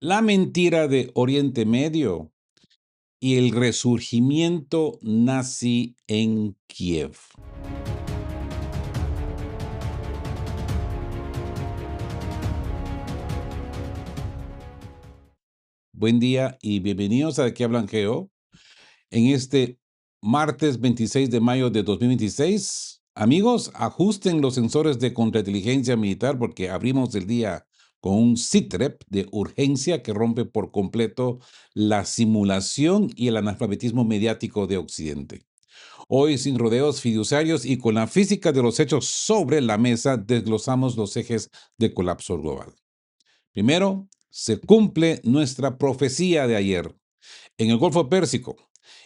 La mentira de Oriente Medio y el resurgimiento nazi en Kiev. Buen día y bienvenidos a Aquí Hablan Geo. En este martes 26 de mayo de 2026, amigos, ajusten los sensores de contrainteligencia militar porque abrimos el día con un SITREP de urgencia que rompe por completo la simulación y el analfabetismo mediático de Occidente. Hoy, sin rodeos fiduciarios y con la física de los hechos sobre la mesa, desglosamos los ejes de colapso global. Primero, se cumple nuestra profecía de ayer. En el Golfo Pérsico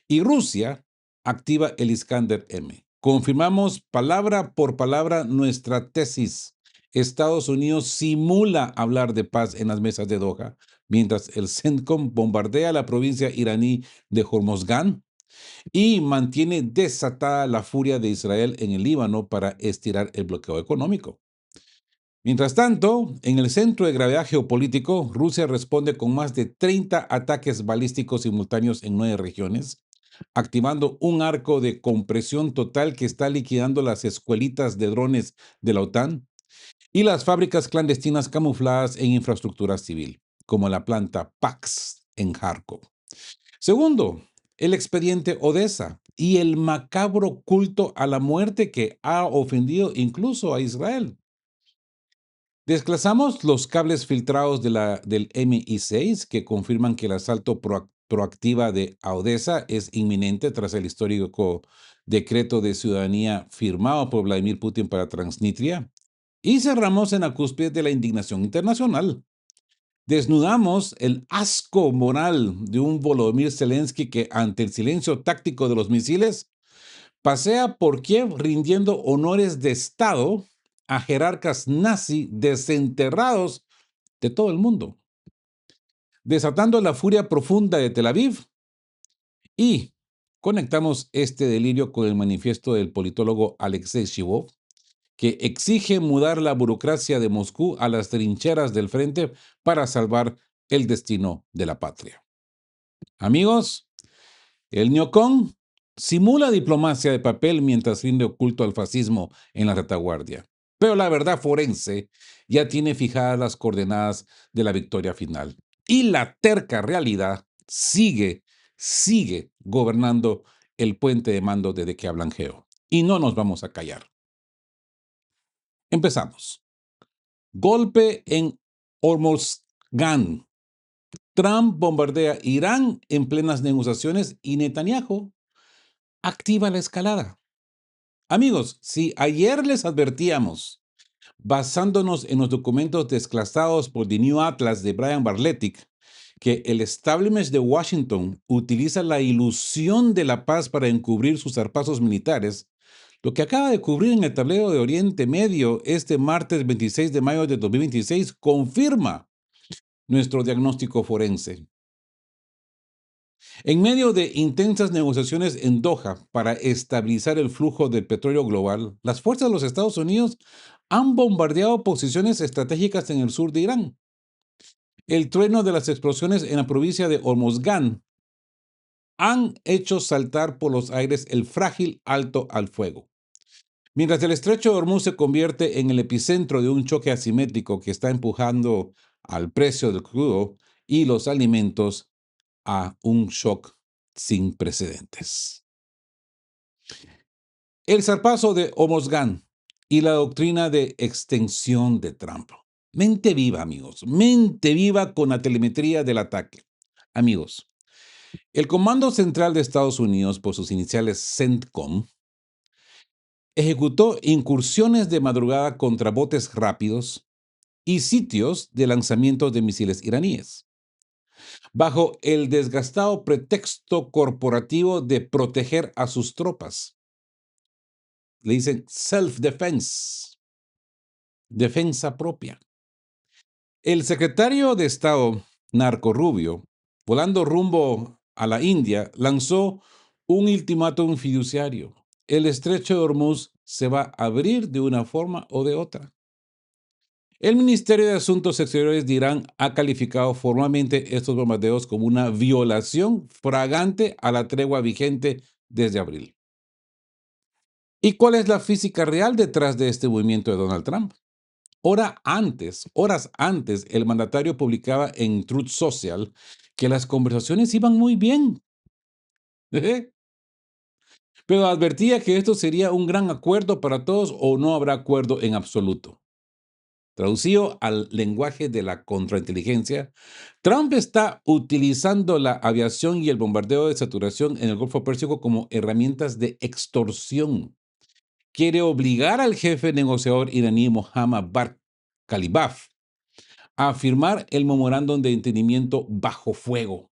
y Rusia activa el Iskander-M. Confirmamos palabra por palabra nuestra tesis. Estados Unidos simula hablar de paz en las mesas de Doha, mientras el CENTCOM bombardea la provincia iraní de Hormozgan y mantiene desatada la furia de Israel en el Líbano para estirar el bloqueo económico. Mientras tanto, en el centro de gravedad geopolítico, Rusia responde con más de 30 ataques balísticos simultáneos en 9 regiones, activando un arco de compresión total que está liquidando las escuelitas de drones de la OTAN y las fábricas clandestinas camufladas en infraestructura civil, como la planta Pax en Kharkov. Segundo, el expediente Odessa y el macabro culto a la muerte que ha ofendido incluso a Israel. Desplazamos los cables filtrados del MI6 que confirman que el asalto proactiva de Odessa es inminente tras el histórico decreto de ciudadanía firmado por Vladimir Putin para Transnistria. Y cerramos en la cúspide de la indignación internacional. Desnudamos el asco moral de un Volodymyr Zelensky que, ante el silencio táctico de los misiles, pasea por Kiev rindiendo honores de Estado a jerarcas nazi desenterrados de todo el mundo, desatando la furia profunda de Tel Aviv. Y conectamos este delirio con el manifiesto del politólogo Alexei Shivov, que exige mudar la burocracia de Moscú a las trincheras del frente para salvar el destino de la patria. Amigos, el neocon simula diplomacia de papel mientras rinde oculto al fascismo en la retaguardia. Pero la verdad forense ya tiene fijadas las coordenadas de la victoria final. Y la terca realidad sigue gobernando el puente de mando desde que hablan Geo. Y no nos vamos a callar. Empezamos. Golpe en Hormozgan. Trump bombardea Irán en plenas negociaciones y Netanyahu activa la escalada. Amigos, si ayer les advertíamos, basándonos en los documentos desclasados por The New Atlas de Brian Barletic, que el establishment de Washington utiliza la ilusión de la paz para encubrir sus zarpazos militares, lo que acaba de cubrir en el tablero de Oriente Medio este martes 26 de mayo de 2026 confirma nuestro diagnóstico forense. En medio de intensas negociaciones en Doha para estabilizar el flujo del petróleo global, las fuerzas de los Estados Unidos han bombardeado posiciones estratégicas en el sur de Irán. El trueno de las explosiones en la provincia de Hormozgan han hecho saltar por los aires el frágil alto al fuego. Mientras el estrecho de Hormuz se convierte en el epicentro de un choque asimétrico que está empujando al precio del crudo y los alimentos a un shock sin precedentes. El zarpazo de Hormozgan y la doctrina de extensión de Trump. Mente viva, amigos. Mente viva con la telemetría del ataque. Amigos, el Comando Central de Estados Unidos, por sus iniciales CENTCOM, ejecutó incursiones de madrugada contra botes rápidos y sitios de lanzamiento de misiles iraníes, bajo el desgastado pretexto corporativo de proteger a sus tropas. Le dicen self-defense, defensa propia. El secretario de Estado, Marco Rubio, volando rumbo a la India, lanzó un ultimátum fiduciario. El estrecho de Hormuz se va a abrir de una forma o de otra. El Ministerio de Asuntos Exteriores de Irán ha calificado formalmente estos bombardeos como una violación flagrante a la tregua vigente desde abril. ¿Y cuál es la física real detrás de este movimiento de Donald Trump? Horas antes, el mandatario publicaba en Truth Social que las conversaciones iban muy bien, pero advertía que esto sería un gran acuerdo para todos o no habrá acuerdo en absoluto. Traducido al lenguaje de la contrainteligencia, Trump está utilizando la aviación y el bombardeo de saturación en el Golfo Pérsico como herramientas de extorsión. Quiere obligar al jefe negociador iraní Mohammad Bar Khalibaf a firmar el memorándum de entendimiento bajo fuego,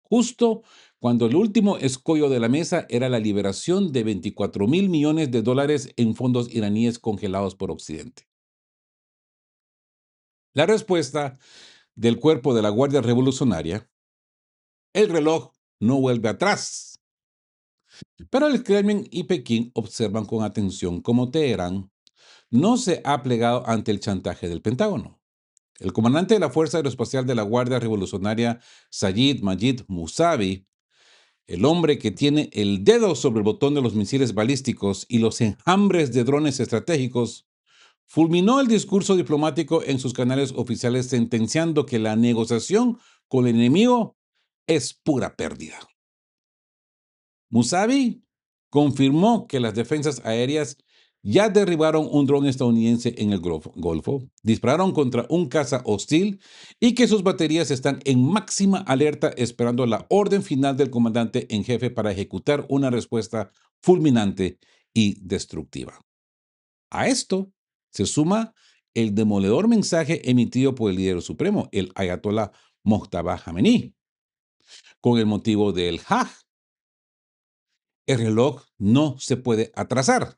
justo cuando el último escollo de la mesa era la liberación de 24.000 millones de dólares en fondos iraníes congelados por Occidente. La respuesta del cuerpo de la Guardia Revolucionaria: el reloj no vuelve atrás. Pero el Kremlin y Pekín observan con atención cómo Teherán no se ha plegado ante el chantaje del Pentágono. El comandante de la Fuerza Aeroespacial de la Guardia Revolucionaria, Sayid Majid Musavi, el hombre que tiene el dedo sobre el botón de los misiles balísticos y los enjambres de drones estratégicos, fulminó el discurso diplomático en sus canales oficiales sentenciando que la negociación con el enemigo es pura pérdida. Musavi confirmó que las defensas aéreas ya derribaron un dron estadounidense en el Golfo, dispararon contra un caza hostil y que sus baterías están en máxima alerta esperando la orden final del comandante en jefe para ejecutar una respuesta fulminante y destructiva. A esto se suma el demoledor mensaje emitido por el líder supremo, el ayatolá Mojtaba Jamenei, con el motivo del Hajj. El reloj no se puede atrasar.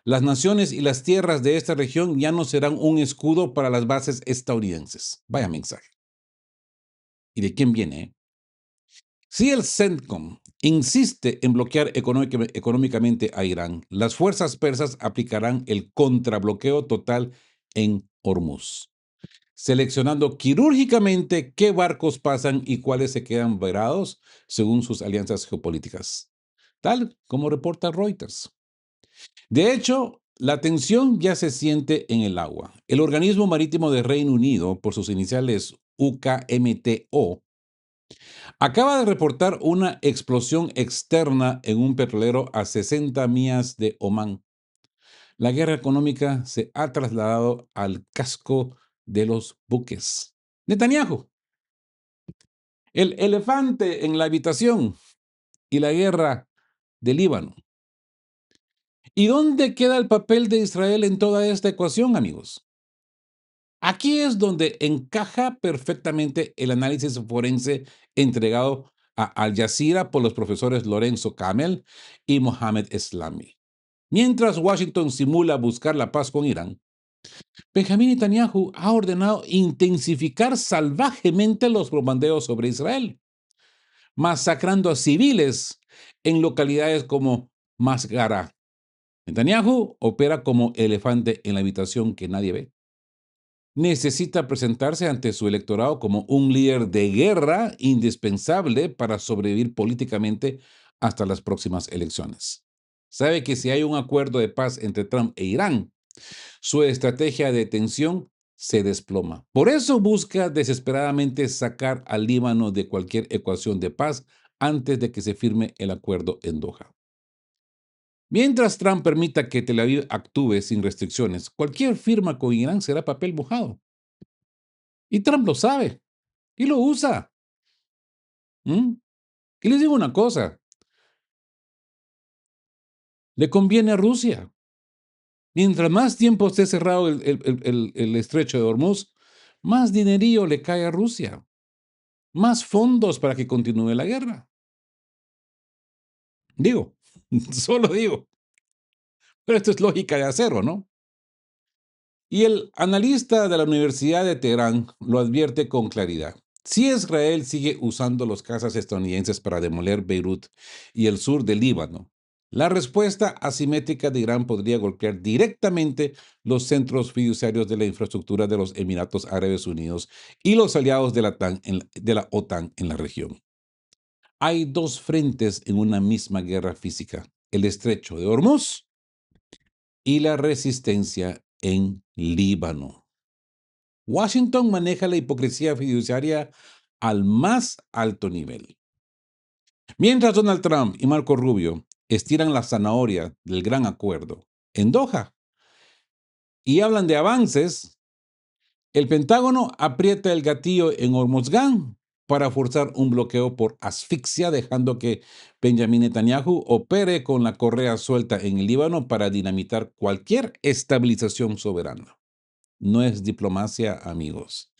Las naciones y las tierras de esta región ya no serán un escudo para las bases estadounidenses. Vaya mensaje. ¿Y de quién viene? Si el CENTCOM insiste en bloquear económicamente a Irán, las fuerzas persas aplicarán el contrabloqueo total en Hormuz, seleccionando quirúrgicamente qué barcos pasan y cuáles se quedan varados según sus alianzas geopolíticas, tal como reporta Reuters. De hecho, la tensión ya se siente en el agua. El organismo marítimo de Reino Unido, por sus iniciales UKMTO, acaba de reportar una explosión externa en un petrolero a 60 millas de Omán. La guerra económica se ha trasladado al casco de los buques. Netanyahu, el elefante en la habitación, y la guerra del Líbano. ¿Y dónde queda el papel de Israel en toda esta ecuación, amigos? Aquí es donde encaja perfectamente el análisis forense entregado a Al Jazeera por los profesores Lorenzo Kamel y Mohamed Eslami. Mientras Washington simula buscar la paz con Irán, Benjamín Netanyahu ha ordenado intensificar salvajemente los bombardeos sobre Israel, masacrando a civiles en localidades como Masgara. Netanyahu opera como elefante en la habitación que nadie ve. Necesita presentarse ante su electorado como un líder de guerra indispensable para sobrevivir políticamente hasta las próximas elecciones. Sabe que si hay un acuerdo de paz entre Trump e Irán, su estrategia de tensión se desploma. Por eso busca desesperadamente sacar al Líbano de cualquier ecuación de paz antes de que se firme el acuerdo en Doha. Mientras Trump permita que Tel Aviv actúe sin restricciones, cualquier firma con Irán será papel mojado. Y Trump lo sabe y lo usa. ¿Mm? Y les digo una cosa, le conviene a Rusia. Mientras más tiempo esté cerrado el estrecho de Hormuz, más dinerillo le cae a Rusia, más fondos para que continúe la guerra. Digo, solo digo, pero esto es lógica de acero, ¿no? Y el analista de la Universidad de Teherán lo advierte con claridad. Si Israel sigue usando los cazas estadounidenses para demoler Beirut y el sur del Líbano, La respuesta asimétrica de Irán podría golpear directamente los centros fiduciarios de la infraestructura de los Emiratos Árabes Unidos y los aliados de la OTAN en la región. Hay dos frentes en una misma guerra física: el estrecho de Hormuz y la resistencia en Líbano. Washington maneja la hipocresía fiduciaria al más alto nivel. Mientras Donald Trump y Marco Rubio estiran la zanahoria del gran acuerdo en Doha y hablan de avances, el Pentágono aprieta el gatillo en Hormozgán para forzar un bloqueo por asfixia, dejando que Benjamin Netanyahu opere con la correa suelta en el Líbano para dinamitar cualquier estabilización soberana. No es diplomacia, amigos.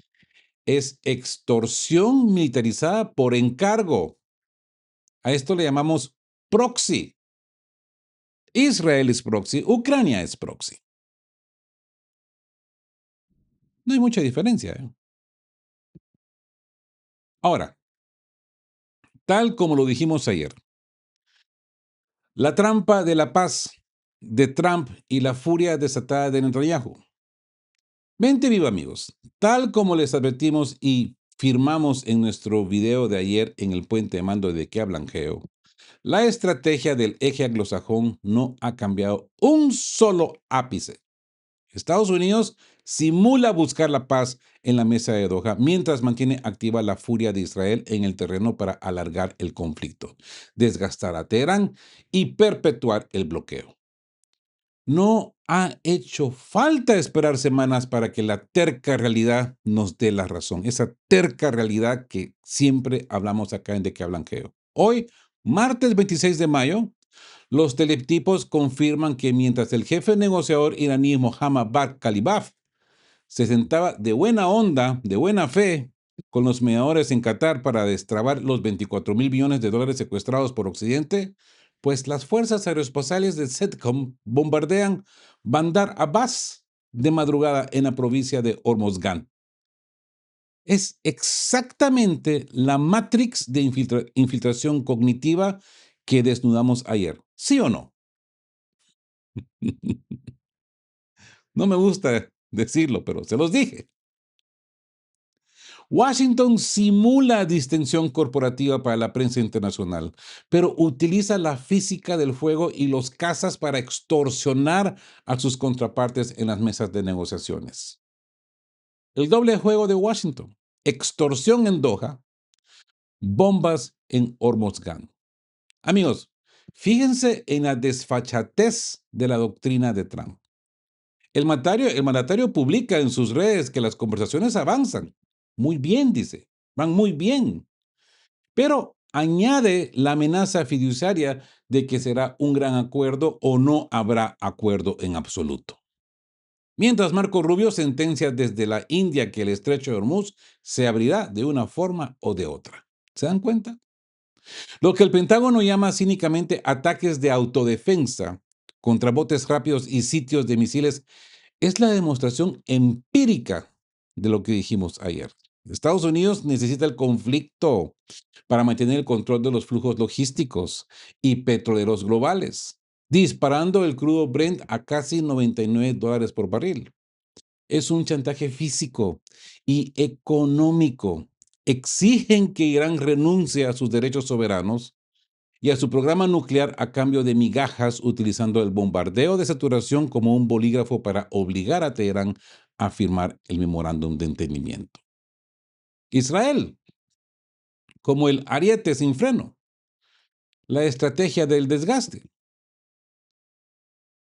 Es extorsión militarizada por encargo. A esto le llamamos proxy. Israel es proxy, Ucrania es proxy. No hay mucha diferencia, ¿eh? Ahora, tal como lo dijimos ayer, la trampa de la paz de Trump y la furia desatada de Netanyahu. Mente viva, amigos. Tal como les advertimos y firmamos en nuestro video de ayer en el puente de mando de qué hablan Geo, la estrategia del eje anglosajón no ha cambiado un solo ápice. Estados Unidos simula buscar la paz en la mesa de Doha mientras mantiene activa la furia de Israel en el terreno para alargar el conflicto, desgastar a Teherán y perpetuar el bloqueo. No ha hecho falta esperar semanas para que la terca realidad nos dé la razón, esa terca realidad que siempre hablamos acá en De qué hablan Geo. Hoy, martes 26 de mayo, los teletipos confirman que mientras el jefe negociador iraní Mohammad Bagh Khalibaf se sentaba de buena onda, de buena fe, con los mediadores en Qatar para destrabar los 24.000 millones de dólares secuestrados por Occidente, pues las fuerzas aeroespaciales de CENTCOM bombardean Bandar Abbas de madrugada en la provincia de Hormozgán. Es exactamente la matrix de infiltración cognitiva que desnudamos ayer. ¿Sí o no? No me gusta decirlo, pero se los dije. Washington simula distinción corporativa para la prensa internacional, pero utiliza la física del fuego y los cazas para extorsionar a sus contrapartes en las mesas de negociaciones. El doble juego de Washington: extorsión en Doha, bombas en Hormozgán. Amigos, fíjense en la desfachatez de la doctrina de Trump. El mandatario publica en sus redes que las conversaciones avanzan. Muy bien, dice, van muy bien. Pero añade la amenaza fiduciaria de que será un gran acuerdo o no habrá acuerdo en absoluto. Mientras Marco Rubio sentencia desde la India que el estrecho de Hormuz se abrirá de una forma o de otra. ¿Se dan cuenta? Lo que el Pentágono llama cínicamente ataques de autodefensa contra botes rápidos y sitios de misiles es la demostración empírica de lo que dijimos ayer. Estados Unidos necesita el conflicto para mantener el control de los flujos logísticos y petroleros globales, disparando el crudo Brent a casi $99 por barril. Es un chantaje físico y económico. Exigen que Irán renuncie a sus derechos soberanos y a su programa nuclear a cambio de migajas, utilizando el bombardeo de saturación como un bolígrafo para obligar a Teherán a firmar el memorándum de entendimiento. Israel, como el ariete sin freno, la estrategia del desgaste.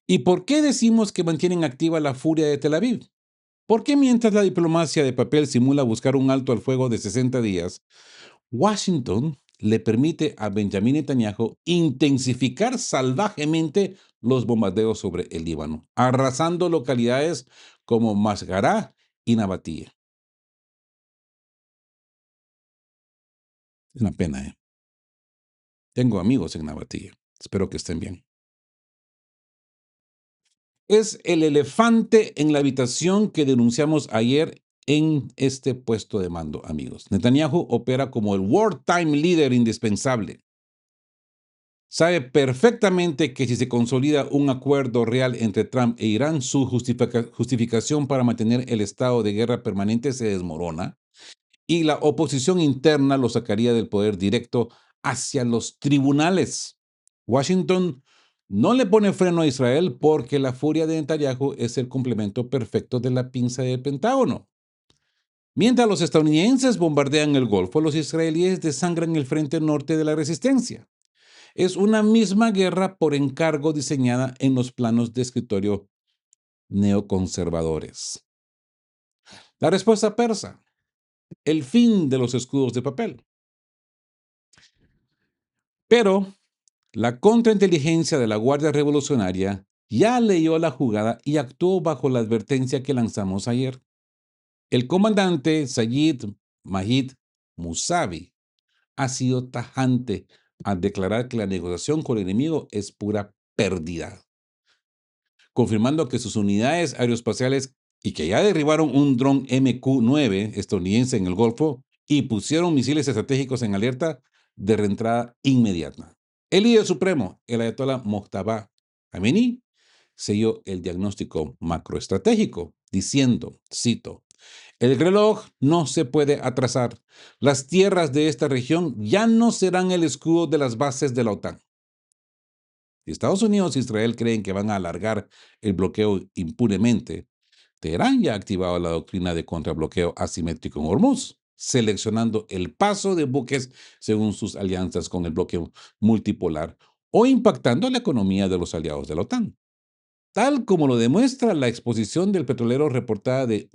¿Y por qué decimos que mantienen activa la furia de Tel Aviv? Porque mientras la diplomacia de papel simula buscar un alto al fuego de 60 días, Washington le permite a Benjamin Netanyahu intensificar salvajemente los bombardeos sobre el Líbano, arrasando localidades como Masgará y Nabatía. Es una pena, ¿eh? Tengo amigos en Nabatía. Espero que estén bien. Es el elefante en la habitación que denunciamos ayer en este puesto de mando, amigos. Netanyahu opera como el wartime leader indispensable. sabe perfectamente que si se consolida un acuerdo real entre Trump e Irán, su justificación para mantener el estado de guerra permanente se desmorona y la oposición interna lo sacaría del poder directo hacia los tribunales. Washington no le pone freno a Israel porque la furia de Netanyahu es el complemento perfecto de la pinza del Pentágono. Mientras los estadounidenses bombardean el Golfo, los israelíes desangran el frente norte de la resistencia. Es una misma guerra por encargo diseñada en los planos de escritorio neoconservadores. La respuesta persa: el fin de los escudos de papel. Pero la contrainteligencia de la Guardia Revolucionaria ya leyó la jugada y actuó bajo la advertencia que lanzamos ayer. El comandante Sayid Mahid Musavi ha sido tajante al declarar que la negociación con el enemigo es pura pérdida, confirmando que sus unidades aeroespaciales y que ya derribaron un dron MQ-9 estadounidense en el Golfo y pusieron misiles estratégicos en alerta de reentrada inmediata. El líder supremo, el ayatolá Mojtaba Khamenei, selló el diagnóstico macroestratégico, diciendo, cito: el reloj no se puede atrasar. Las tierras de esta región ya no serán el escudo de las bases de la OTAN. Si Estados Unidos e Israel creen que van a alargar el bloqueo impunemente, Teherán ya ha activado la doctrina de contrabloqueo asimétrico en Hormuz, seleccionando el paso de buques según sus alianzas con el bloqueo multipolar o impactando la economía de los aliados de la OTAN, tal como lo demuestra la exposición del petrolero reportada de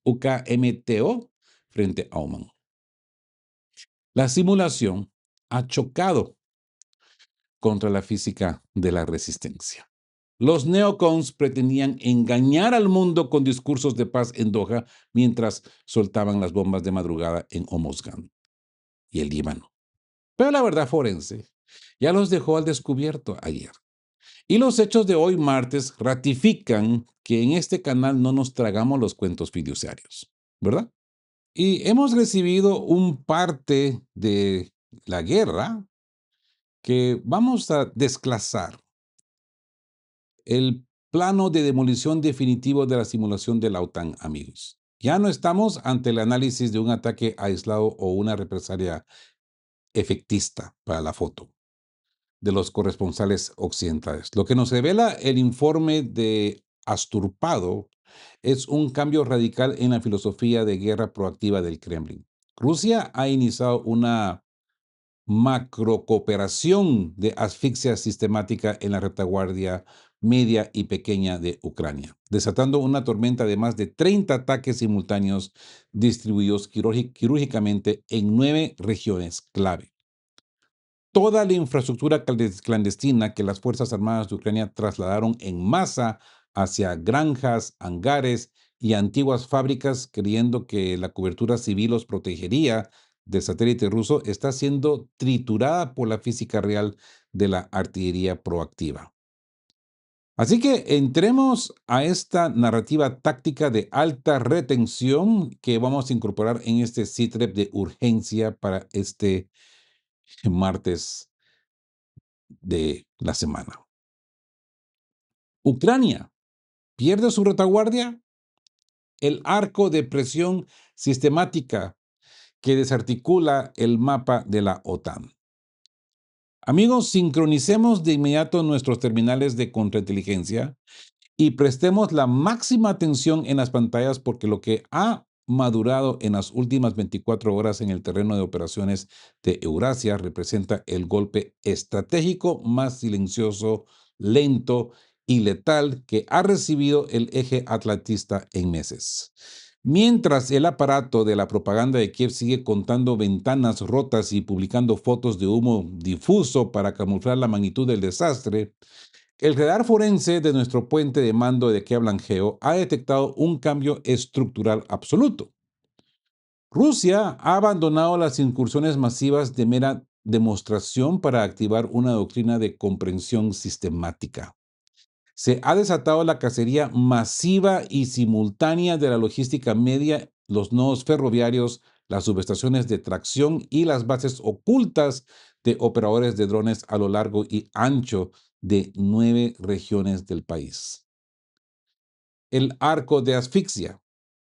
UKMTO frente a Oman. La simulación ha chocado contra la física de la resistencia. Los neocons pretendían engañar al mundo con discursos de paz en Doha mientras soltaban las bombas de madrugada en Hormozgan y el Líbano. Pero la verdad forense ya los dejó al descubierto ayer. Y los hechos de hoy martes ratifican que en este canal no nos tragamos los cuentos fiduciarios, ¿verdad? Y hemos recibido un parte de la guerra que vamos a desclasar el plano de demolición definitivo de la simulación de la OTAN, amigos. Ya no estamos ante el análisis de un ataque aislado o una represalia efectista para la foto de los corresponsales occidentales. Lo que nos revela el informe de Asturpado es un cambio radical en la filosofía de guerra proactiva del Kremlin. Rusia ha iniciado una macrocooperación de asfixia sistemática en la retaguardia media y pequeña de Ucrania, desatando una tormenta de más de 30 ataques simultáneos distribuidos quirúrgicamente en 9 regiones clave. Toda la infraestructura clandestina que las Fuerzas Armadas de Ucrania trasladaron en masa hacia granjas, hangares y antiguas fábricas, creyendo que la cobertura civil los protegería del satélite ruso, está siendo triturada por la física real de la artillería proactiva. Así que entremos a esta narrativa táctica de alta retención que vamos a incorporar en este CITREP de urgencia para este martes de la semana. Ucrania pierde su retaguardia, el arco de presión sistemática que desarticula el mapa de la OTAN. Amigos, sincronicemos de inmediato nuestros terminales de contrainteligencia y prestemos la máxima atención en las pantallas porque lo que ha madurado en las últimas 24 horas en el terreno de operaciones de Eurasia representa el golpe estratégico más silencioso, lento y letal que ha recibido el eje atlantista en meses. Mientras el aparato de la propaganda de Kiev sigue contando ventanas rotas y publicando fotos de humo difuso para camuflar la magnitud del desastre, el radar forense de nuestro puente de mando de Keflavik ha detectado un cambio estructural absoluto. Rusia ha abandonado las incursiones masivas de mera demostración para activar una doctrina de comprensión sistemática. Se ha desatado la cacería masiva y simultánea de la logística media, los nodos ferroviarios, las subestaciones de tracción y las bases ocultas de operadores de drones a lo largo y ancho de 9 regiones del país. El arco de asfixia.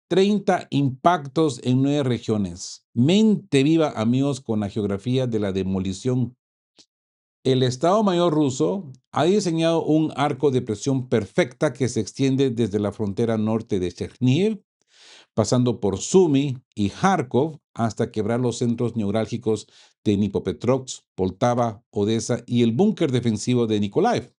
30 impactos en 9 regiones. Mente viva, amigos, con la geografía de la demolición. El Estado Mayor ruso ha diseñado un arco de presión perfecta que se extiende desde la frontera norte de Chernihiv, pasando por Sumy y Kharkov hasta quebrar los centros neurálgicos de Dnipropetrovsk, Poltava, Odessa y el búnker defensivo de Nikolaev.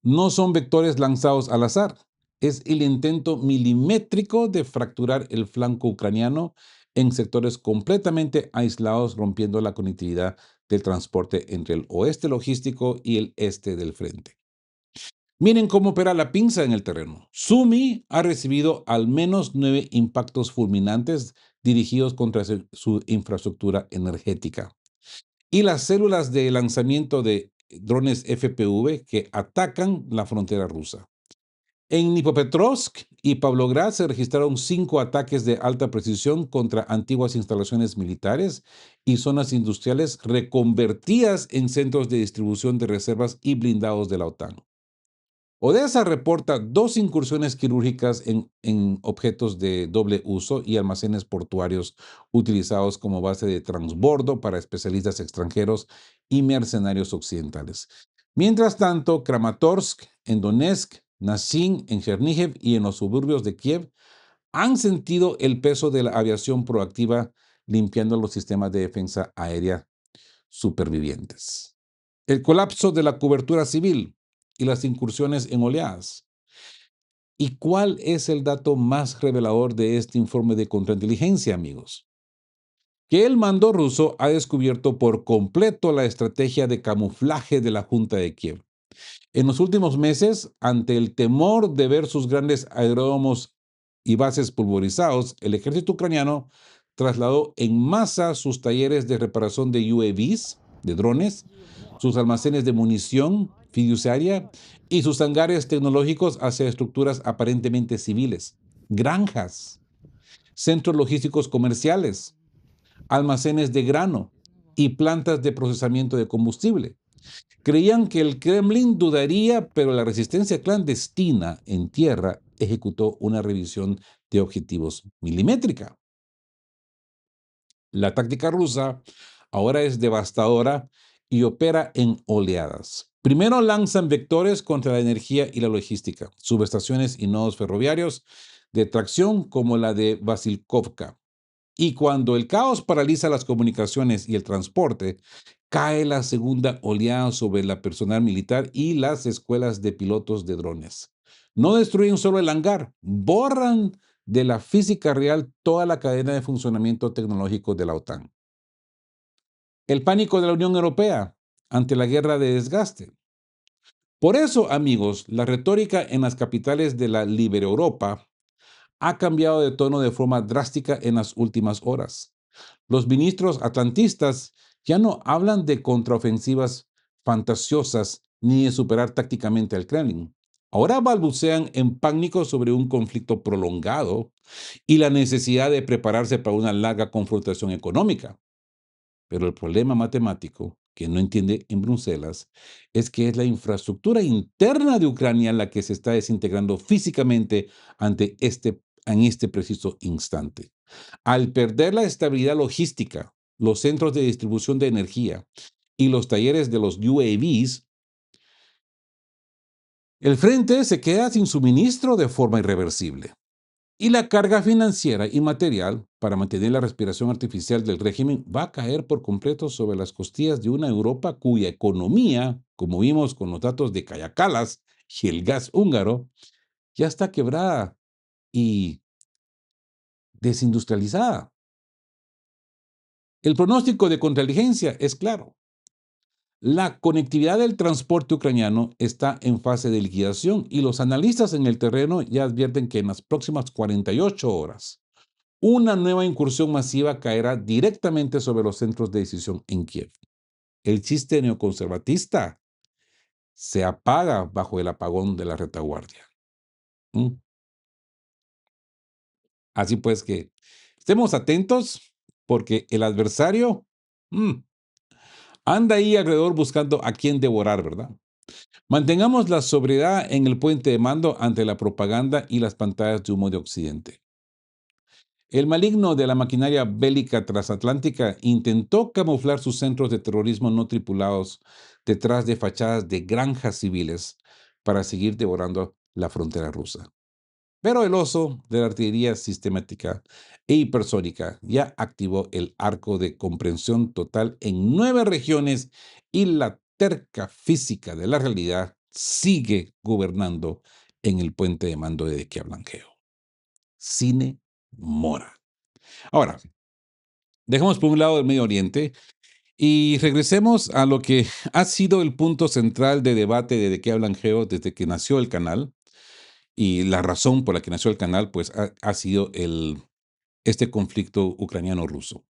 No son vectores lanzados al azar. Es el intento milimétrico de fracturar el flanco ucraniano en sectores completamente aislados, rompiendo la conectividad del transporte entre el oeste logístico y el este del frente. Miren cómo opera la pinza en el terreno. Sumy ha recibido al menos 9 impactos fulminantes dirigidos contra su infraestructura energética. Y las células de lanzamiento de drones FPV que atacan la frontera rusa. En Dnipropetrovsk y Pavlograd se registraron 5 ataques de alta precisión contra antiguas instalaciones militares y zonas industriales reconvertidas en centros de distribución de reservas y blindados de la OTAN. Odessa reporta 2 incursiones quirúrgicas en objetos de doble uso y almacenes portuarios utilizados como base de transbordo para especialistas extranjeros y mercenarios occidentales. Mientras tanto, Kramatorsk en Donetsk, Nasim en Chernihiv y en los suburbios de Kiev han sentido el peso de la aviación proactiva limpiando los sistemas de defensa aérea supervivientes. El colapso de la cobertura civil y las incursiones en oleadas. ¿Y cuál es el dato más revelador de este informe de contrainteligencia, amigos? Que el mando ruso ha descubierto por completo la estrategia de camuflaje de la Junta de Kiev. En los últimos meses, ante el temor de ver sus grandes aeródromos y bases pulverizados, el ejército ucraniano trasladó en masa sus talleres de reparación de UAVs, de drones, sus almacenes de munición fiduciaria y sus hangares tecnológicos hacia estructuras aparentemente civiles, granjas, centros logísticos comerciales, almacenes de grano y plantas de procesamiento de combustible. Creían que el Kremlin dudaría, pero la resistencia clandestina en tierra ejecutó una revisión de objetivos milimétrica. La táctica rusa ahora es devastadora y opera en oleadas. Primero lanzan vectores contra la energía y la logística, subestaciones y nodos ferroviarios de tracción como la de Vasilkovka. Y cuando el caos paraliza las comunicaciones y el transporte, cae la segunda oleada sobre la personal militar y las escuelas de pilotos de drones. No destruyen solo el hangar, borran de la física real toda la cadena de funcionamiento tecnológico de la OTAN. El pánico de la Unión Europea ante la guerra de desgaste. Por eso, amigos, la retórica en las capitales de la Libre Europa ha cambiado de tono de forma drástica en las últimas horas. Los ministros atlantistas ya no hablan de contraofensivas fantasiosas ni de superar tácticamente al Kremlin. Ahora balbucean en pánico sobre un conflicto prolongado y la necesidad de prepararse para una larga confrontación económica. Pero el problema matemático que no entiende en Bruselas es que es la infraestructura interna de Ucrania la que se está desintegrando físicamente en este preciso instante. Al perder la estabilidad logística, los centros de distribución de energía y los talleres de los UAVs, el frente se queda sin suministro de forma irreversible. Y la carga financiera y material para mantener la respiración artificial del régimen va a caer por completo sobre las costillas de una Europa cuya economía, como vimos con los datos de Kaja Kallas y el gas húngaro, ya está quebrada y desindustrializada. El pronóstico de contrainteligencia es claro. La conectividad del transporte ucraniano está en fase de liquidación y los analistas en el terreno ya advierten que en las próximas 48 horas una nueva incursión masiva caerá directamente sobre los centros de decisión en Kiev. El chiste neoconservatista se apaga bajo el apagón de la retaguardia. ¿Mm? Así pues que estemos atentos porque el adversario anda ahí alrededor buscando a quién devorar, ¿verdad? Mantengamos la sobriedad en el puente de mando ante la propaganda y las pantallas de humo de Occidente. El maligno de la maquinaria bélica transatlántica intentó camuflar sus centros de terrorismo no tripulados detrás de fachadas de granjas civiles para seguir devorando la frontera rusa. Pero el oso de la artillería sistemática e hipersónica ya activó el arco de comprensión total en 9 regiones y la terca física de la realidad sigue gobernando en el puente de mando de que blanqueo. Cine Mora. Ahora, dejemos por un lado el Medio Oriente y regresemos a lo que ha sido el punto central de debate de qué hablan Geo desde que nació el canal. Y la razón por la que nació el canal, pues, ha sido este conflicto ucraniano-ruso.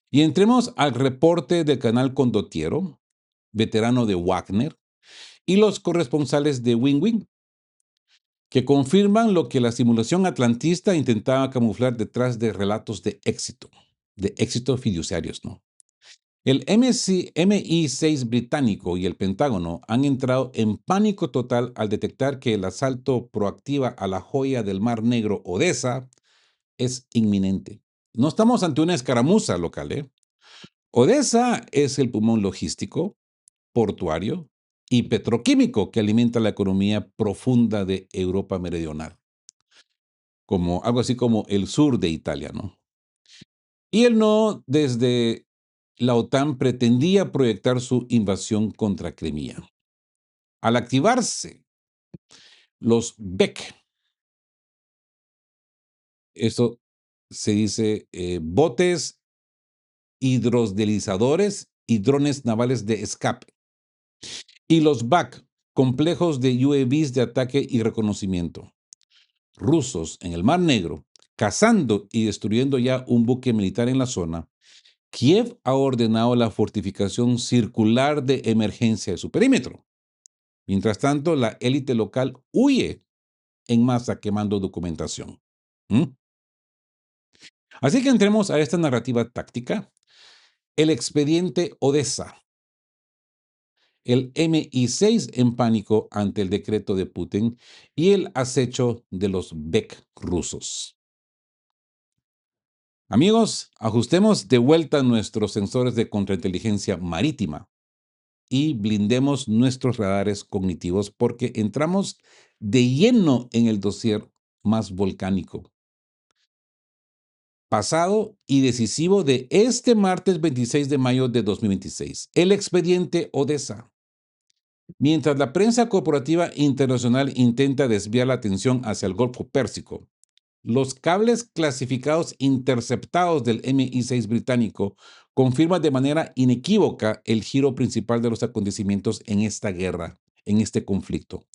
Y entremos al reporte del canal Condottiero, veterano de Wagner, y los corresponsales de Win Win, que confirman lo que la simulación atlantista intentaba camuflar detrás de relatos de éxito fiduciarios, ¿no? El MI6 británico y el Pentágono han entrado en pánico total al detectar que el asalto proactiva a la joya del Mar Negro, Odessa, es inminente. No estamos ante una escaramuza local, ¿eh? Odessa es el pulmón logístico, portuario y petroquímico que alimenta la economía profunda de Europa meridional, como algo así como el sur de Italia, ¿no? Y él no, desde la OTAN pretendía proyectar su invasión contra Crimea. Al activarse los BEC, eso se dice botes hidrodeslizadores y drones navales de escape, y los BAC, complejos de UAVs de ataque y reconocimiento, rusos en el Mar Negro, cazando y destruyendo ya un buque militar en la zona. Kiev ha ordenado la fortificación circular de emergencia de su perímetro. Mientras tanto, la élite local huye en masa quemando documentación. ¿Mm? Así que entremos a esta narrativa táctica. El expediente Odessa. El MI6 en pánico ante el decreto de Putin y el acecho de los BEC rusos. Amigos, ajustemos de vuelta nuestros sensores de contrainteligencia marítima y blindemos nuestros radares cognitivos porque entramos de lleno en el dossier más volcánico, pasado y decisivo de este martes 26 de mayo de 2026, el expediente Odessa. Mientras la prensa corporativa internacional intenta desviar la atención hacia el Golfo Pérsico, los cables clasificados interceptados del MI6 británico confirman de manera inequívoca el giro principal de los acontecimientos en esta guerra, en este conflicto.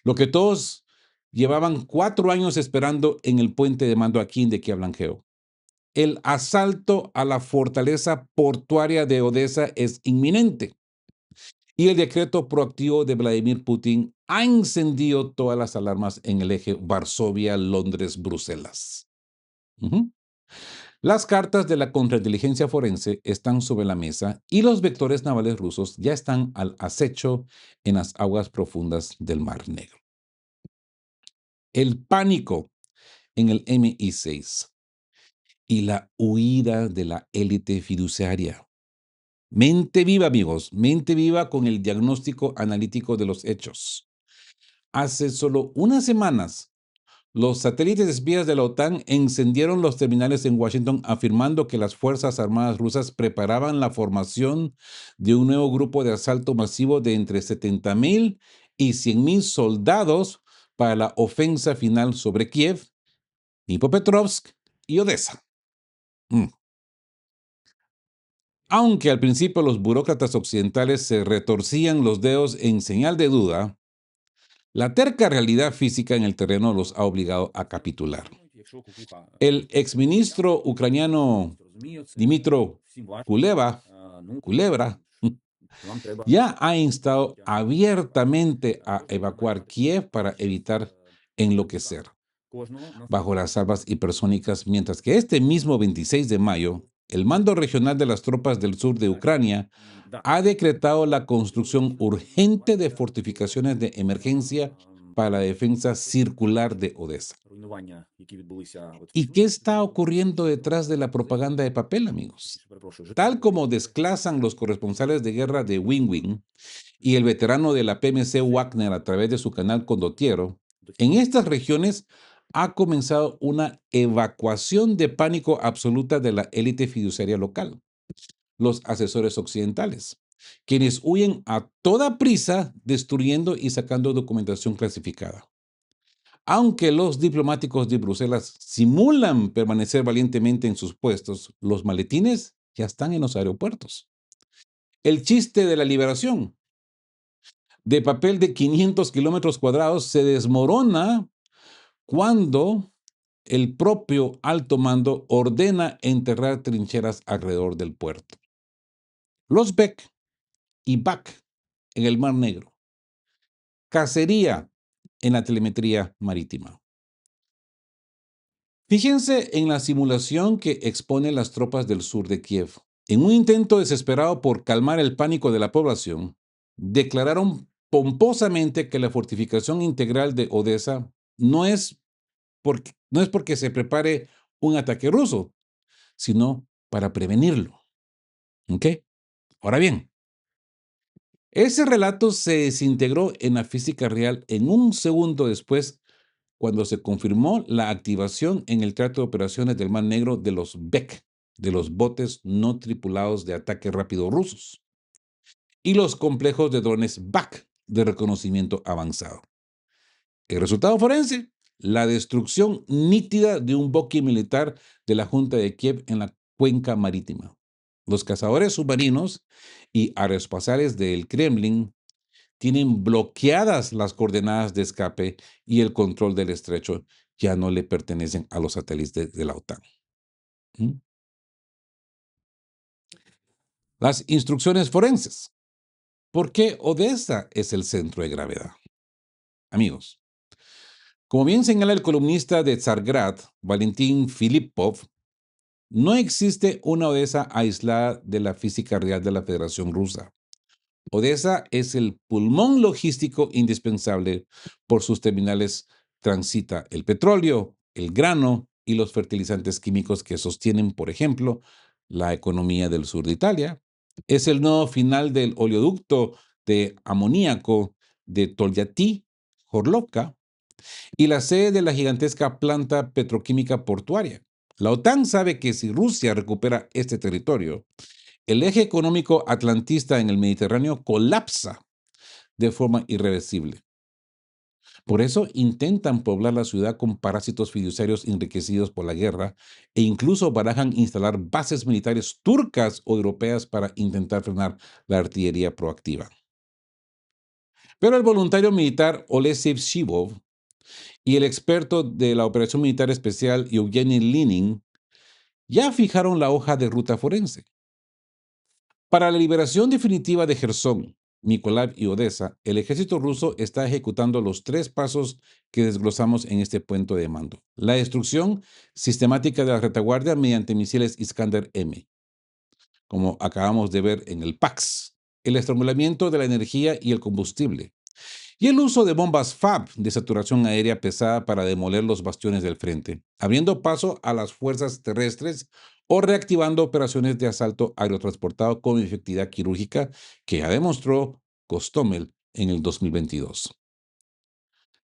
Lo que todos llevaban 4 años esperando en el puente de mando aquí de Blanqueo. El asalto a la fortaleza portuaria de Odessa es inminente y el decreto proactivo de Vladimir Putin ha encendido todas las alarmas en el eje Varsovia-Londres-Bruselas. Las cartas de la contrainteligencia forense están sobre la mesa y los vectores navales rusos ya están al acecho en las aguas profundas del Mar Negro. El pánico en el MI6 y la huida de la élite fiduciaria. Mente viva, amigos, mente viva con el diagnóstico analítico de los hechos. Hace solo unas semanas, los satélites espías de la OTAN encendieron los terminales en Washington afirmando que las Fuerzas Armadas rusas preparaban la formación de un nuevo grupo de asalto masivo de entre 70,000 y 100,000 soldados para la ofensa final sobre Kiev, Dnipropetrovsk y Odessa. Aunque al principio los burócratas occidentales se retorcían los dedos en señal de duda, la terca realidad física en el terreno los ha obligado a capitular. El exministro ucraniano Dmytro Kuleba ya ha instado abiertamente a evacuar Kiev para evitar enloquecer bajo las armas hipersónicas, mientras que este mismo 26 de mayo el mando regional de las tropas del sur de Ucrania ha decretado la construcción urgente de fortificaciones de emergencia para la defensa circular de Odessa. ¿Y qué está ocurriendo detrás de la propaganda de papel, amigos? Tal como desclasan los corresponsales de guerra de Win-Win y el veterano de la PMC Wagner a través de su canal Condottiero, en estas regiones ha comenzado una evacuación de pánico absoluta de la élite fiduciaria local, los asesores occidentales, quienes huyen a toda prisa destruyendo y sacando documentación clasificada. Aunque los diplomáticos de Bruselas simulan permanecer valientemente en sus puestos, los maletines ya están en los aeropuertos. El chiste de la liberación de papel de 500 kilómetros cuadrados se desmorona cuando el propio alto mando ordena enterrar trincheras alrededor del puerto. Los Beck y BAC en el Mar Negro. Cacería en la telemetría marítima. Fíjense en la simulación que exponen las tropas del sur de Kiev. En un intento desesperado por calmar el pánico de la población, declararon pomposamente que la fortificación integral de Odessa no es porque se prepare un ataque ruso, sino para prevenirlo. ¿Ok? Ahora bien, ese relato se desintegró en la física real en un segundo después, cuando se confirmó la activación en el Teatro de Operaciones del Mar Negro de los BEC, de los botes no tripulados de ataque rápido rusos, y los complejos de drones BAC de reconocimiento avanzado. El resultado forense, la destrucción nítida de un buque militar de la Junta de Kiev en la cuenca marítima. Los cazadores submarinos y aeroespaciales del Kremlin tienen bloqueadas las coordenadas de escape y el control del estrecho ya no le pertenecen a los satélites de la OTAN. ¿Mm? Las instrucciones forenses. ¿Por qué Odessa es el centro de gravedad? Amigos, como bien señala el columnista de Tsargrad, Valentín Filippov, no existe una Odessa aislada de la física real de la Federación Rusa. Odessa es el pulmón logístico indispensable. Por sus terminales transita el petróleo, el grano y los fertilizantes químicos que sostienen, por ejemplo, la economía del sur de Italia. Es el nodo final del oleoducto de amoníaco de Tolyatti, Horlovka, y la sede de la gigantesca planta petroquímica portuaria. La OTAN sabe que si Rusia recupera este territorio, el eje económico atlantista en el Mediterráneo colapsa de forma irreversible. Por eso intentan poblar la ciudad con parásitos fiduciarios enriquecidos por la guerra e incluso barajan instalar bases militares turcas o europeas para intentar frenar la artillería proactiva. Pero el voluntario militar Oleksiy Shivov y el experto de la operación militar especial Yevgeny Linin ya fijaron la hoja de ruta forense. Para la liberación definitiva de Jersón, Mykolaiv y Odessa, el ejército ruso está ejecutando los 3 pasos que desglosamos en este puente de mando. La destrucción sistemática de la retaguardia mediante misiles Iskander-M, como acabamos de ver en el PAX, el estrangulamiento de la energía y el combustible, y el uso de bombas FAB de saturación aérea pesada para demoler los bastiones del frente, abriendo paso a las fuerzas terrestres o reactivando operaciones de asalto aerotransportado con efectividad quirúrgica que ya demostró Gostomel en el 2022.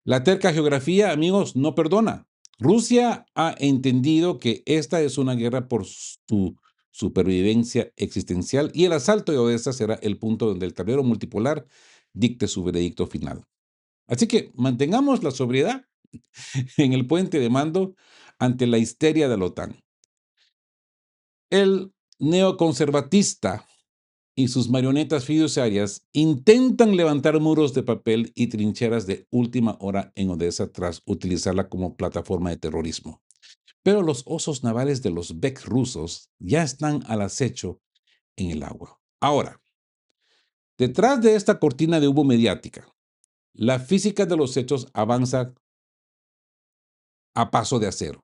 La terca geografía, amigos, no perdona. Rusia ha entendido que esta es una guerra por su supervivencia existencial y el asalto de Odessa será el punto donde el tablero multipolar dicte su veredicto final. Así que mantengamos la sobriedad en el puente de mando ante la histeria de la OTAN. El neoconservatista y sus marionetas fiduciarias intentan levantar muros de papel y trincheras de última hora en Odessa tras utilizarla como plataforma de terrorismo. Pero los osos navales de los Bek rusos ya están al acecho en el agua. Ahora, detrás de esta cortina de humo mediática, la física de los hechos avanza a paso de acero.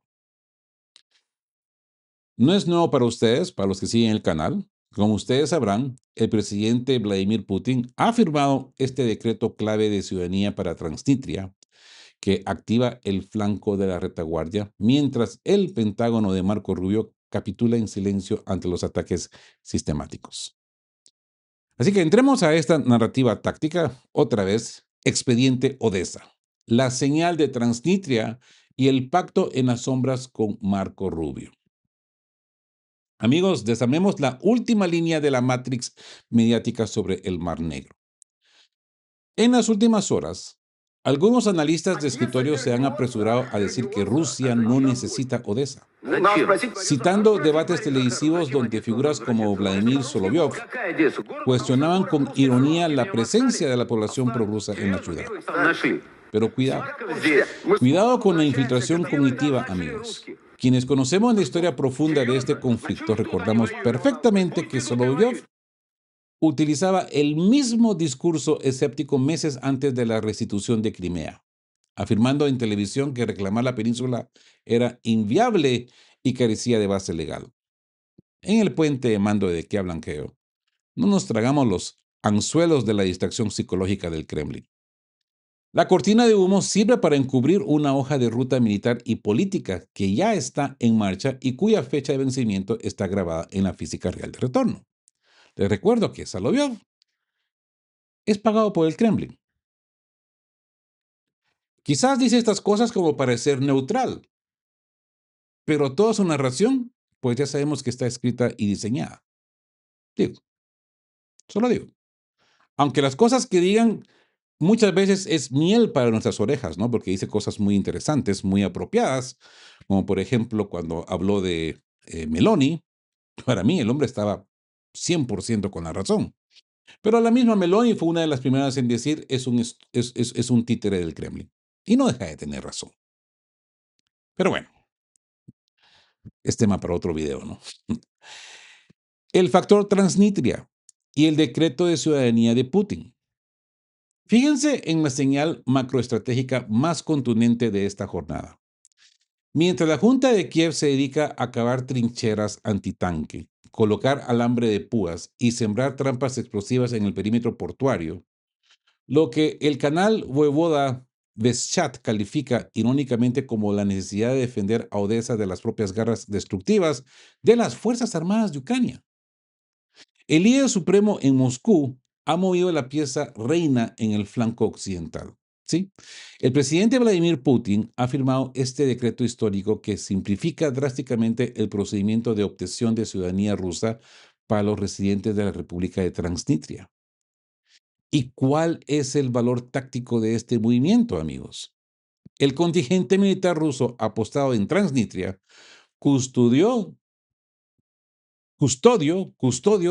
No es nuevo para ustedes, para los que siguen el canal. Como ustedes sabrán, el presidente Vladimir Putin ha firmado este decreto clave de ciudadanía para Transnistria, que activa el flanco de la retaguardia, mientras el Pentágono de Marco Rubio capitula en silencio ante los ataques sistemáticos. Así que entremos a esta narrativa táctica, otra vez, Expediente Odessa, la señal de Transnistria y el pacto en las sombras con Marco Rubio. Amigos, desarmemos la última línea de la Matrix mediática sobre el Mar Negro. En las últimas horas, algunos analistas de escritorio se han apresurado a decir que Rusia no necesita Odessa, citando debates televisivos donde figuras como Vladimir Solovyov cuestionaban con ironía la presencia de la población prorrusa en la ciudad. Pero cuidado con la infiltración cognitiva, amigos. Quienes conocemos la historia profunda de este conflicto recordamos perfectamente que Solovyov utilizaba el mismo discurso escéptico meses antes de la restitución de Crimea, afirmando en televisión que reclamar la península era inviable y carecía de base legal. En el puente de mando de que blanqueo, no nos tragamos los anzuelos de la distracción psicológica del Kremlin. La cortina de humo sirve para encubrir una hoja de ruta militar y política que ya está en marcha y cuya fecha de vencimiento está grabada en la física real de retorno. Les recuerdo que Solovyov es pagado por el Kremlin. Quizás dice estas cosas como para ser neutral, pero toda su narración, pues ya sabemos que está escrita y diseñada. Digo, solo digo. Aunque las cosas que digan muchas veces es miel para nuestras orejas, ¿no? Porque dice cosas muy interesantes, muy apropiadas, como por ejemplo cuando habló de Meloni. Para mí el hombre estaba 100% con la razón. Pero la misma Meloni fue una de las primeras en decir es un títere del Kremlin. Y no deja de tener razón. Pero bueno, es tema para otro video, ¿no? El factor Transnistria y el decreto de ciudadanía de Putin. Fíjense en la señal macroestratégica más contundente de esta jornada. Mientras la Junta de Kiev se dedica a cavar trincheras antitanque, colocar alambre de púas y sembrar trampas explosivas en el perímetro portuario, lo que el canal Voyevoda Veschat califica irónicamente como la necesidad de defender a Odessa de las propias garras destructivas de las Fuerzas Armadas de Ucrania. El líder supremo en Moscú ha movido la pieza reina en el flanco occidental. ¿Sí? El presidente Vladimir Putin ha firmado este decreto histórico que simplifica drásticamente el procedimiento de obtención de ciudadanía rusa para los residentes de la República de Transnistria. ¿Y cuál es el valor táctico de este movimiento, amigos? El contingente militar ruso apostado en Transnistria custodio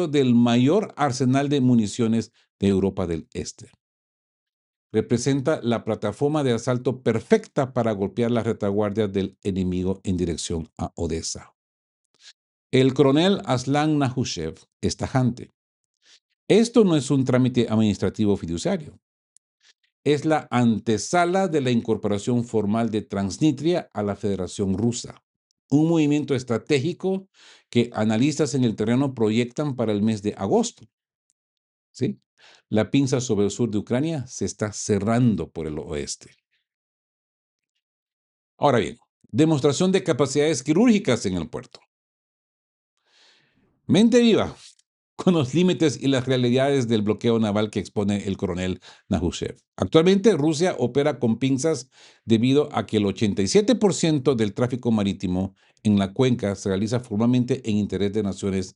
del mayor arsenal de municiones de Europa del Este. Representa la plataforma de asalto perfecta para golpear las retaguardias del enemigo en dirección a Odessa. El coronel Aslan Nahushev es tajante. Esto no es un trámite administrativo fiduciario. Es la antesala de la incorporación formal de Transnistria a la Federación Rusa, un movimiento estratégico que analistas en el terreno proyectan para el mes de agosto. ¿Sí? La pinza sobre el sur de Ucrania se está cerrando por el oeste. Ahora bien, demostración de capacidades quirúrgicas en el puerto. Mente viva con los límites y las realidades del bloqueo naval que expone el coronel Nahushev. Actualmente Rusia opera con pinzas debido a que el 87% del tráfico marítimo en la cuenca se realiza formalmente en interés de naciones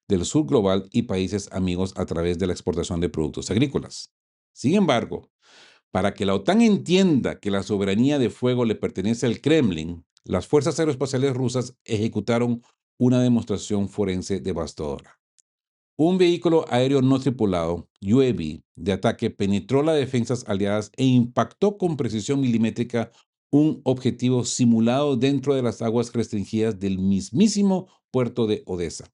del sur global y países amigos a través de la exportación de productos agrícolas. Sin embargo, para que la OTAN entienda que la soberanía de fuego le pertenece al Kremlin, las fuerzas aeroespaciales rusas ejecutaron una demostración forense devastadora. Un vehículo aéreo no tripulado, UAV, de ataque penetró las defensas aliadas e impactó con precisión milimétrica un objetivo simulado dentro de las aguas restringidas del mismísimo puerto de Odessa,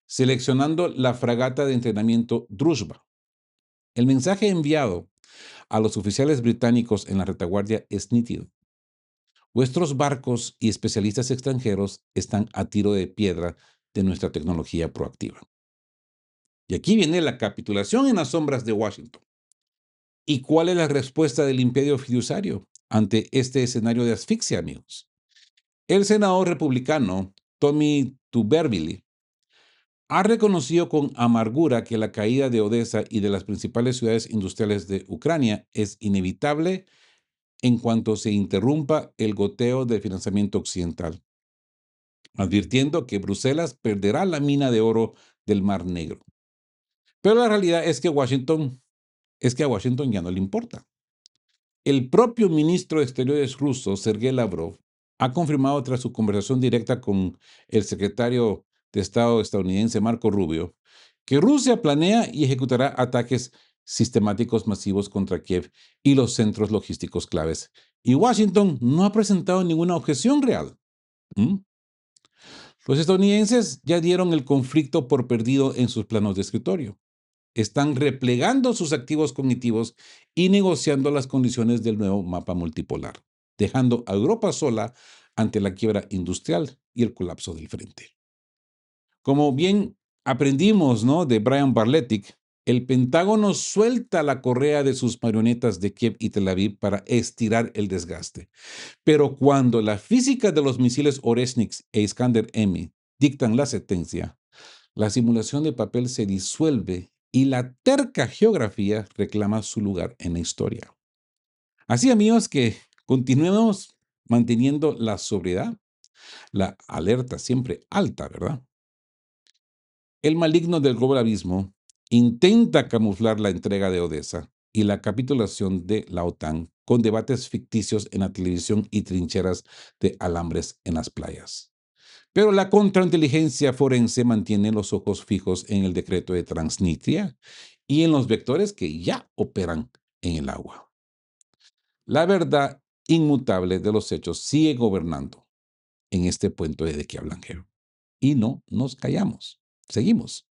seleccionando la fragata de entrenamiento Druzhba. El mensaje enviado a los oficiales británicos en la retaguardia es nítido. Vuestros barcos y especialistas extranjeros están a tiro de piedra de nuestra tecnología proactiva. Y aquí viene la capitulación en las sombras de Washington. ¿Y cuál es la respuesta del imperio fiduciario ante este escenario de asfixia, amigos? El senador republicano Tommy Tuberville ha reconocido con amargura que la caída de Odessa y de las principales ciudades industriales de Ucrania es inevitable en cuanto se interrumpa el goteo de financiamiento occidental, advirtiendo que Bruselas perderá la mina de oro del Mar Negro. Pero la realidad es que a Washington ya no le importa. El propio ministro de Exteriores ruso, Sergei Lavrov, ha confirmado tras su conversación directa con el secretario de Estado estadounidense Marco Rubio que Rusia planea y ejecutará ataques sistemáticos masivos contra Kiev y los centros logísticos claves. Y Washington no ha presentado ninguna objeción real. ¿Mm? Los estadounidenses ya dieron el conflicto por perdido en sus planos de escritorio. Están replegando sus activos cognitivos y negociando las condiciones del nuevo mapa multipolar, dejando a Europa sola ante la quiebra industrial y el colapso del frente. Como bien aprendimos, ¿no?, de Brian Barletic, el Pentágono suelta la correa de sus marionetas de Kiev y Tel Aviv para estirar el desgaste. Pero cuando la física de los misiles Oresnik e Iskander-M dictan la sentencia, la simulación de papel se disuelve y la terca geografía reclama su lugar en la historia. Así, amigos, que continuemos manteniendo la sobriedad, la alerta siempre alta, ¿verdad? El maligno del globalismo intenta camuflar la entrega de Odessa y la capitulación de la OTAN con debates ficticios en la televisión y trincheras de alambres en las playas. Pero la contrainteligencia forense mantiene los ojos fijos en el decreto de Transnistria y en los vectores que ya operan en el agua. La verdad inmutable de los hechos sigue gobernando en este puente de que hablan Geo. Y no nos callamos, seguimos.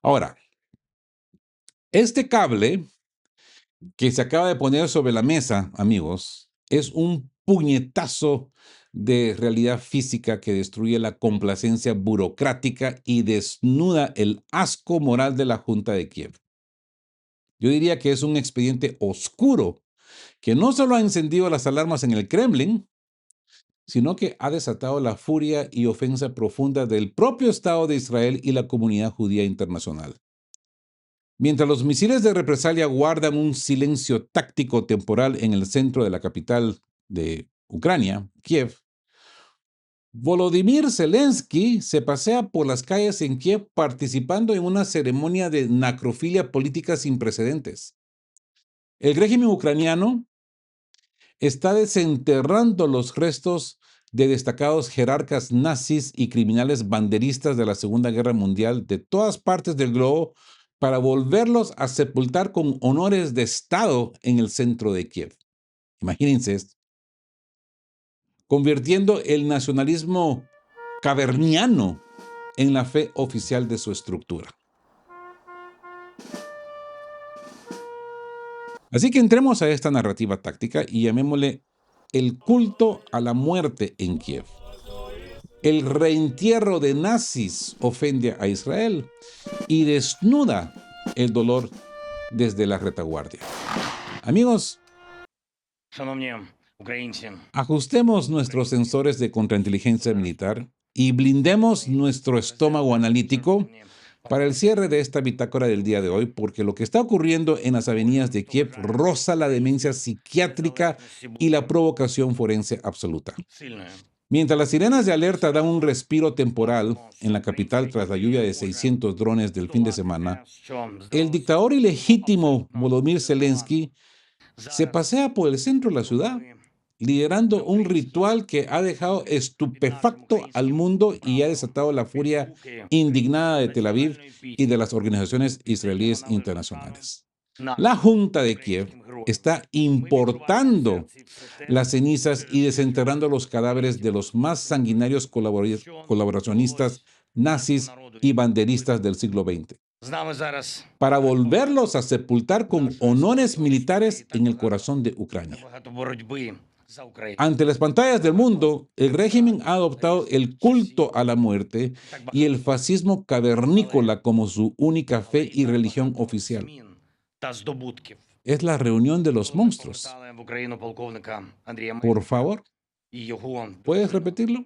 Ahora, este cable que se acaba de poner sobre la mesa, amigos, es un puñetazo de realidad física que destruye la complacencia burocrática y desnuda el asco moral de la Junta de Kiev. Yo diría que es un expediente oscuro que no solo ha encendido las alarmas en el Kremlin, sino que ha desatado la furia y ofensa profunda del propio Estado de Israel y la comunidad judía internacional. Mientras los misiles de represalia guardan un silencio táctico temporal en el centro de la capital de Ucrania, Kiev, Volodymyr Zelensky se pasea por las calles en Kiev participando en una ceremonia de necrofilia política sin precedentes. El régimen ucraniano está desenterrando los restos de destacados jerarcas nazis y criminales banderistas de la Segunda Guerra Mundial de todas partes del globo para volverlos a sepultar con honores de Estado en el centro de Kiev. Imagínense esto. Convirtiendo el nacionalismo caverniano en la fe oficial de su estructura. Así que entremos a esta narrativa táctica y llamémosle el culto a la muerte en Kiev. El reentierro de nazis ofende a Israel y desnuda el dolor desde la retaguardia. Amigos, ajustemos nuestros sensores de contrainteligencia militar y blindemos nuestro estómago analítico para el cierre de esta bitácora del día de hoy, porque lo que está ocurriendo en las avenidas de Kiev roza la demencia psiquiátrica y la provocación forense absoluta. Mientras las sirenas de alerta dan un respiro temporal en la capital tras la lluvia de 600 drones del fin de semana, el dictador ilegítimo Volodymyr Zelensky se pasea por el centro de la ciudad, liderando un ritual que ha dejado estupefacto al mundo y ha desatado la furia indignada de Tel Aviv y de las organizaciones israelíes internacionales. La Junta de Kiev está importando las cenizas y desenterrando los cadáveres de los más sanguinarios colaboracionistas nazis y banderistas del siglo XX, para volverlos a sepultar con honores militares en el corazón de Ucrania. Ante las pantallas del mundo, el régimen ha adoptado el culto a la muerte y el fascismo cavernícola como su única fe y religión oficial. Es la reunión de los monstruos. Por favor, ¿puedes repetirlo?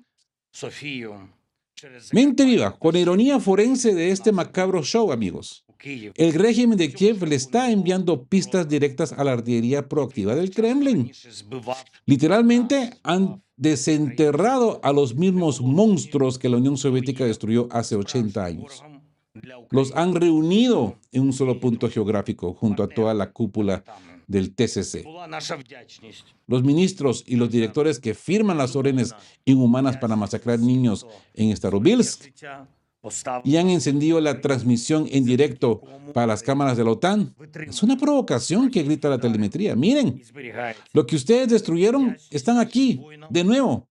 Mente viva, con ironía forense de este macabro show, amigos. El régimen de Kiev le está enviando pistas directas a la artillería proactiva del Kremlin. Literalmente han desenterrado a los mismos monstruos que la Unión Soviética destruyó hace 80 años. Los han reunido en un solo punto geográfico junto a toda la cúpula del TCC. Los ministros y los directores que firman las órdenes inhumanas para masacrar niños en Starobilsk y han encendido la transmisión en directo para las cámaras de la OTAN. Es una provocación que grita la telemetría. Miren, lo que ustedes destruyeron están aquí, de nuevo.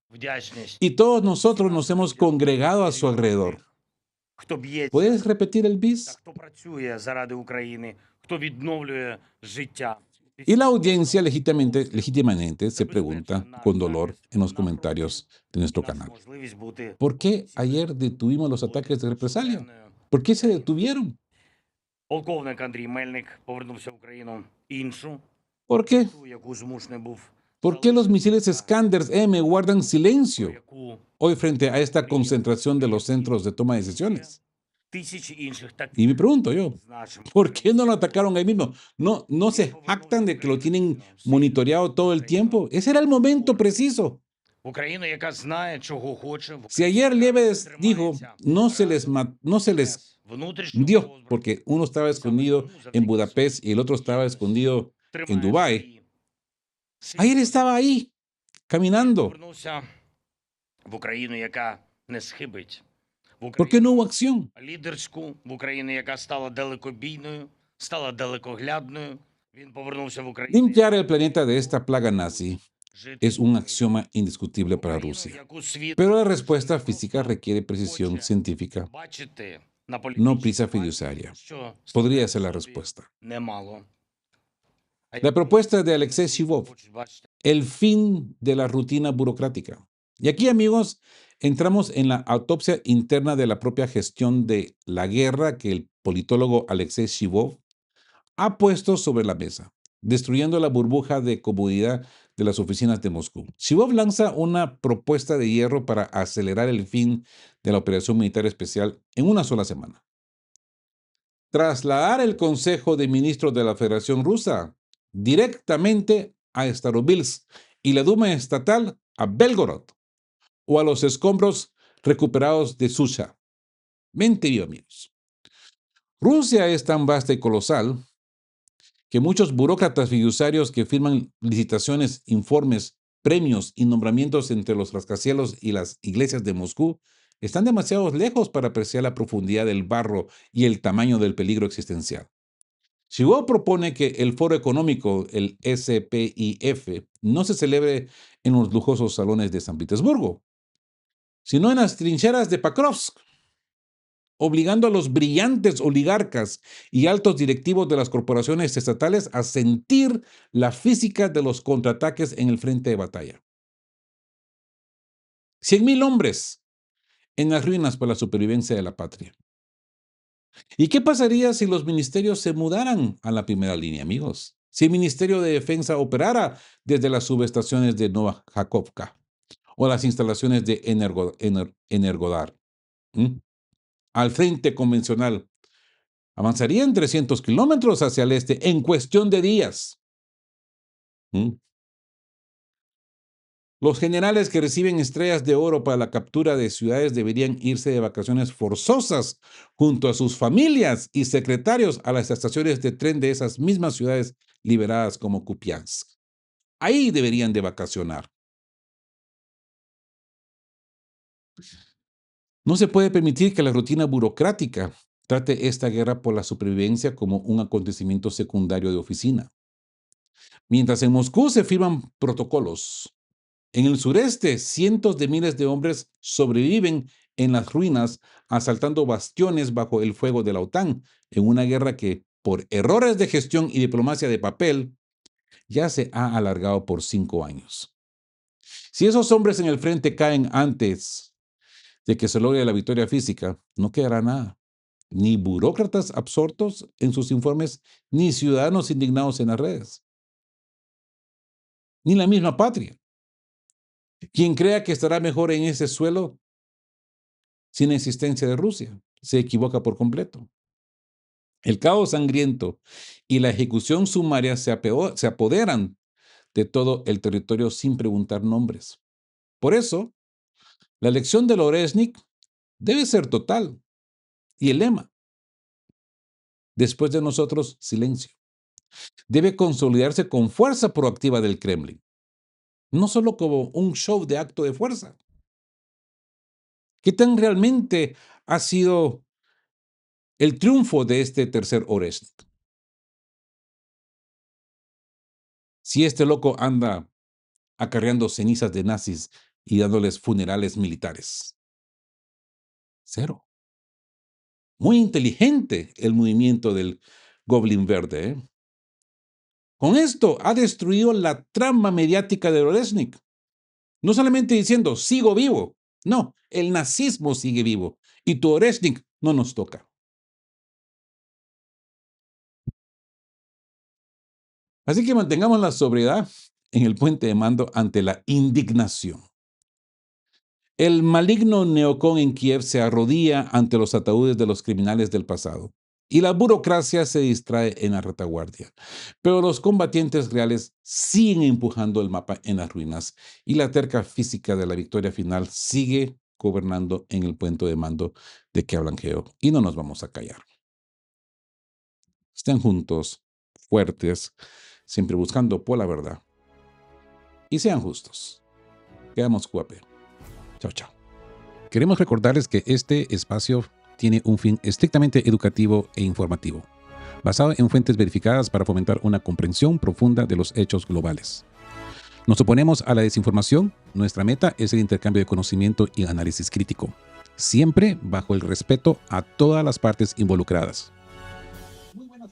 Y todos nosotros nos hemos congregado a su alrededor. ¿Puedes repetir el bis? Y la audiencia legítimamente se pregunta con dolor en los comentarios de nuestro canal. ¿Por qué ayer detuvimos los ataques de represalia? ¿Por qué se detuvieron? ¿Por qué? ¿Por qué los misiles Iskander-M guardan silencio hoy frente a esta concentración de los centros de toma de decisiones? Y me pregunto yo, ¿por qué no lo atacaron ahí mismo? ¿No se jactan de que lo tienen monitoreado todo el tiempo? Ese era el momento preciso. Si ayer Lieves dijo, no se les dio, porque uno estaba escondido en Budapest y el otro estaba escondido en Dubái, ayer estaba ahí, caminando. ¿Por qué no hubo acción? Limpiar el planeta de esta plaga nazi es un axioma indiscutible para Rusia. Pero la respuesta física requiere precisión científica, no prisa fiduciaria. Podría ser la respuesta. La propuesta de Alexei Shivov, el fin de la rutina burocrática. Y aquí, amigos, entramos en la autopsia interna de la propia gestión de la guerra que el politólogo Alexei Shivov ha puesto sobre la mesa, destruyendo la burbuja de comodidad de las oficinas de Moscú. Shivov lanza una propuesta de hierro para acelerar el fin de la operación militar especial en una sola semana. Trasladar el Consejo de Ministros de la Federación Rusa directamente a Starobilsk y la Duma estatal a Belgorod o a los escombros recuperados de Susha. Mente viva, amigos. Rusia es tan vasta y colosal que muchos burócratas fiduciarios que firman licitaciones, informes, premios y nombramientos entre los rascacielos y las iglesias de Moscú están demasiado lejos para apreciar la profundidad del barro y el tamaño del peligro existencial. Shivov propone que el foro económico, el SPIF, no se celebre en los lujosos salones de San Petersburgo, sino en las trincheras de Pakrovsk, obligando a los brillantes oligarcas y altos directivos de las corporaciones estatales a sentir la física de los contraataques en el frente de batalla. 100,000 hombres en las ruinas por la supervivencia de la patria. ¿Y qué pasaría si los ministerios se mudaran a la primera línea, amigos? Si el Ministerio de Defensa operara desde las subestaciones de Nova Jakhovka o las instalaciones de Energodar, al frente convencional, avanzarían 300 kilómetros hacia el este en cuestión de días. Los generales que reciben estrellas de oro para la captura de ciudades deberían irse de vacaciones forzosas junto a sus familias y secretarios a las estaciones de tren de esas mismas ciudades liberadas como Kupiansk. Ahí deberían de vacacionar. No se puede permitir que la rutina burocrática trate esta guerra por la supervivencia como un acontecimiento secundario de oficina. Mientras en Moscú se firman protocolos, en el sureste, cientos de miles de hombres sobreviven en las ruinas, asaltando bastiones bajo el fuego de la OTAN, en una guerra que, por errores de gestión y diplomacia de papel, ya se ha alargado por 5 años. Si esos hombres en el frente caen antes de que se logre la victoria física, no quedará nada. Ni burócratas absortos en sus informes, ni ciudadanos indignados en las redes, ni la misma patria. Quien crea que estará mejor en ese suelo sin existencia de Rusia, se equivoca por completo. El caos sangriento y la ejecución sumaria se apoderan de todo el territorio sin preguntar nombres. Por eso, la elección de Loresnik debe ser total. Y el lema, después de nosotros, silencio, debe consolidarse con fuerza proactiva del Kremlin, no solo como un show de acto de fuerza. ¿Qué tan realmente ha sido el triunfo de este tercer Oresnik? Si este loco anda acarreando cenizas de nazis y dándoles funerales militares. Cero. Muy inteligente el movimiento del Goblin Verde, ¿eh? Con esto ha destruido la trama mediática de Oresnik. No solamente diciendo, sigo vivo. No, el nazismo sigue vivo. Y tu Oresnik no nos toca. Así que mantengamos la sobriedad en el puente de mando ante la indignación. El maligno neocon en Kiev se arrodilla ante los ataúdes de los criminales del pasado y la burocracia se distrae en la retaguardia. Pero los combatientes reales siguen empujando el mapa en las ruinas y la terca física de la victoria final sigue gobernando en el puente de mando de que hablan Geo. Y no nos vamos a callar. Estén juntos, fuertes, siempre buscando por la verdad. Y sean justos. Quedamos cuape. Chao, chao. Queremos recordarles que este espacio tiene un fin estrictamente educativo e informativo, basado en fuentes verificadas para fomentar una comprensión profunda de los hechos globales. Nos oponemos a la desinformación. Nuestra meta es el intercambio de conocimiento y análisis crítico, siempre bajo el respeto a todas las partes involucradas. Muy buenas.